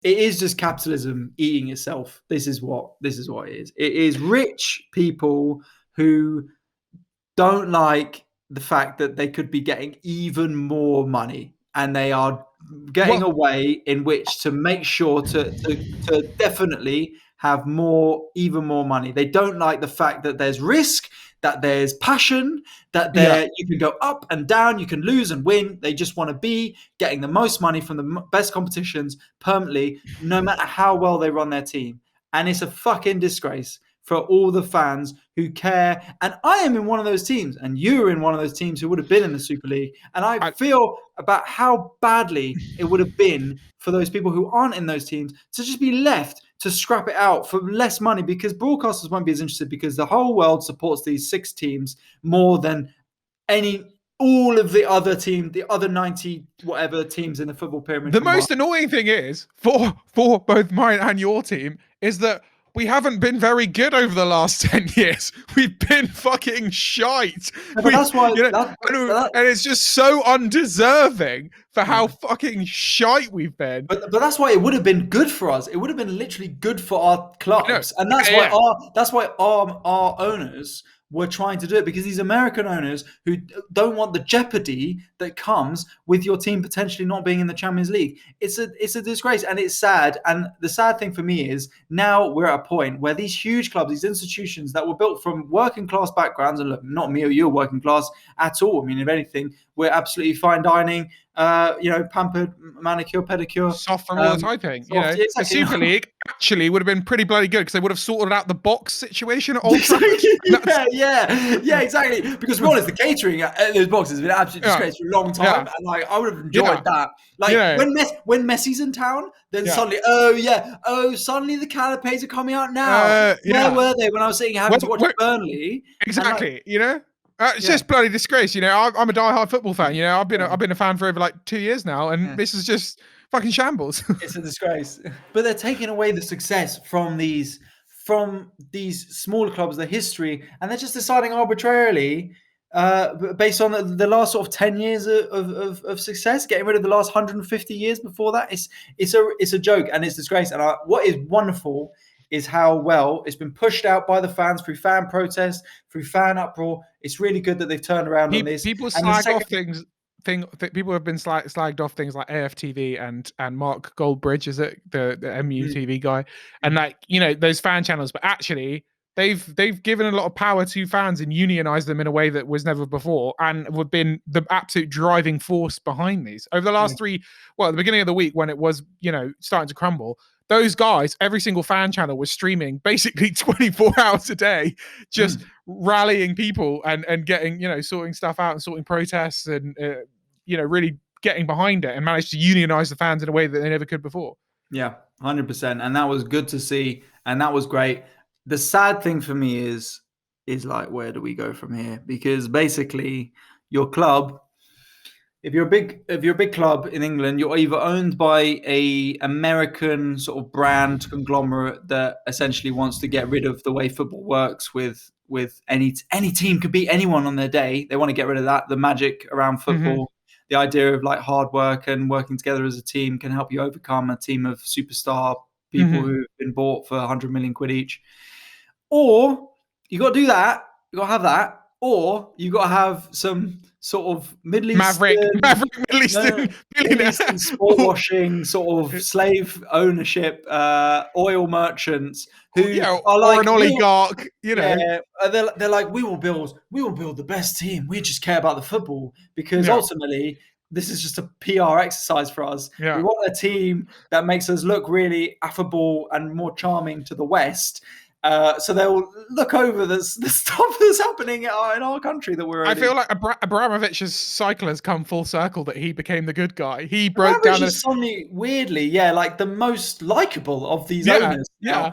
it is just capitalism eating itself. This is what it is. It is rich people who don't like the fact that they could be getting even more money, and they are getting Well, a way in which to make sure to definitely have even more money. They don't like the fact that there's risk, that there's passion, that yeah. you can go up and down, you can lose and win. They just want to be getting the most money from the best competitions permanently, no matter how well they run their team. And it's a fucking disgrace for all the fans who care. And I am in one of those teams, and you're in one of those teams who would have been in the Super League. And I I, feel about how badly it would have been for those people who aren't in those teams to just be left to scrap it out for less money, because broadcasters won't be as interested, because the whole world supports these 6 teams more than all of the other 90 whatever teams in the football pyramid the combined. most annoying thing is for both mine and your team is that we haven't been very good over the last 10 years. We've been fucking shite. No, but that's why And it's just so undeserving for how fucking shite we've been. But that's why it would have been good for us. It would have been literally good for our clubs, and that's why our owners were trying to do it, because these American owners who don't want the jeopardy that comes with your team potentially not being in the Champions League. It's a disgrace, and it's sad. And the sad thing for me is now we're at a point where these huge clubs, these institutions that were built from working class backgrounds, and look, not me or you are working class at all. I mean, if anything, we're absolutely fine dining. Pampered, manicure, pedicure. Soft from all the typing. Exactly. The Super League actually would have been pretty bloody good, because they would have sorted out the box situation at Old Trafford. Yeah, exactly. Because to be honest, the catering at those boxes has been absolutely disgrace for a long time, and I would have enjoyed that. When Messi's in town, then suddenly, suddenly the canapes are coming out now. Where were they when I was sitting having to watch Burnley? Exactly. It's just bloody disgrace. I'm a diehard football fan. I've been a fan for over like 2 years now, and this is just fucking shambles. It's a disgrace. But they're taking away the success from these smaller clubs, the history, and they're just deciding arbitrarily, based on the last sort of 10 years of success, getting rid of the last 150 years before that. It's a joke, and it's disgrace. And what is wonderful is how well it's been pushed out by the fans through fan protests, through fan uproar. It's really good that they've turned around on this. People slag off things. People have been slagged off things like AFTV and Mark Goldbridge, is it the MUTV guy, and those fan channels. But actually, they've given a lot of power to fans and unionized them in a way that was never before, and have been the absolute driving force behind these over the last at the beginning of the week when it was starting to crumble. Those guys, every single fan channel was streaming basically 24 hours a day, just rallying people and getting, sorting stuff out and sorting protests and, really getting behind it, and managed to unionize the fans in a way that they never could before. Yeah, 100%. And that was good to see. And that was great. The sad thing for me is like, where do we go from here? Because basically your club, if you're a big club in England, you're either owned by a American sort of brand conglomerate that essentially wants to get rid of the way football works with any team could beat anyone on their day. They want to get rid of that, the magic around football, the idea of like hard work and working together as a team can help you overcome a team of superstar people who've been bought for 100 million quid each. Or you got to do that, you got to have that, or you got to have some sort of Middle Eastern Middle Eastern sport washing, sort of slave ownership, oil merchants who are like, or an oligarch, they're like, we will build the best team. We just care about the football, because ultimately this is just a PR exercise for us. Yeah. We want a team that makes us look really affable and more charming to the West. So they'll look over the stuff that's happening in our country that we're. I feel like Abramovich's cycle has come full circle. That he became the good guy. He broke down. Suddenly, weirdly, like the most likable of these owners. Yeah.